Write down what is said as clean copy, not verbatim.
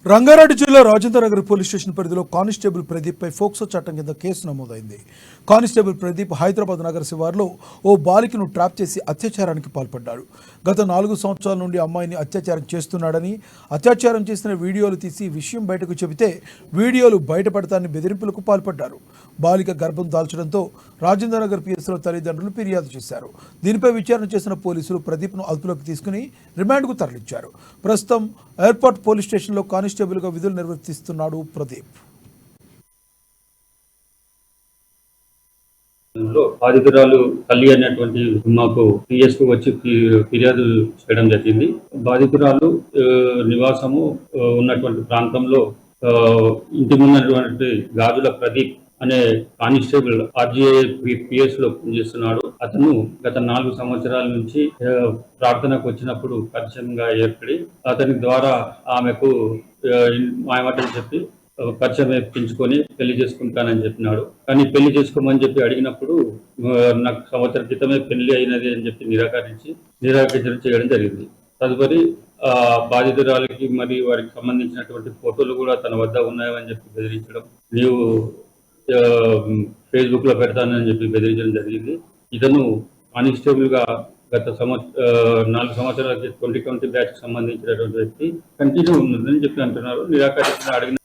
రంగారెడ్డి జిల్లా Rajendranagar police station పరిధిలో constable Pradeep పై POCSO చట్టం కింద కేసు నమోదైంది. కానిస్టేబుల్ ప్రదీప్ హైదరాబాద్ నగర శివార్లో ఓ బాలికను ట్రాప్ చేసి అత్యాచారానికి పాల్పడ్డాడు. గత 4 సంవత్సరాల నుండి అమ్మాయిని అత్యాచారం చేస్తున్నాడని, అత్యాచారం చేసిన వీడియోలు తీసి విషయం బయటకు చెబితే వీడియోలు బయటపడతానని బెదిరింపులకు పాల్పడ్డారు. బాలిక గర్భం దాల్చడంతో రాజేంద్రనగర్ పిఎస్లో తల్లిదండ్రులు ఫిర్యాదు చేశారు. దీనిపై విచారణ చేసిన పోలీసులు ప్రదీప్ను అదుపులోకి తీసుకుని రిమాండ్కు తరలించారు. ప్రస్తుతం ఎయిర్పోర్ట్ పోలీస్ స్టేషన్లో కానిస్టేబుల్గా విధులు నిర్వర్తిస్తున్నాడు ప్రదీప్. బాధితురాలు తల్లి అనేటువంటి మాకు పిఎస్ కు వచ్చి ఫిర్యాదు చేయడం జరిగింది. బాధితురాలు నివాసము ఉన్నటువంటి ప్రాంతంలో ఇంటి ముందున్నటువంటి గాజుల ప్రదీప్ అనే కానిస్టేబుల్ ఆర్జీఐ పిఎస్ లో పనిచేస్తున్నాడు. అతను గత 4 సంవత్సరాల నుంచి ప్రార్థనకు వచ్చినప్పుడు పరిచయంగా ఏర్పడి అతని ద్వారా ఆమెకు మాయమాటలు చెప్పి పరిచయం పెంచుకొని పెళ్లి చేసుకుంటానని చెప్పినాడు. కానీ పెళ్లి చేసుకోమని చెప్పి అడిగినప్పుడు నాకు సంవత్సరం క్రితమే పెళ్లి అయినది అని చెప్పి నిరాకరించడం చేయడం జరిగింది. తదుపరి బాధితురాలకి మరి వారికి సంబంధించినటువంటి ఫోటోలు కూడా తన వద్ద ఉన్నాయని చెప్పి బెదిరించడం, నీవు ఫేస్బుక్ లో పెడతానని చెప్పి బెదిరించడం జరిగింది. ఇతను కానిస్టేబుల్ గా గత 4 సంవత్సరాలకి 2020 బ్యాచ్ కి సంబంధించినటువంటి వ్యక్తి కంటిన్యూ ఉందని చెప్పి అంటున్నారు. నిరాకరించిన అడిగిన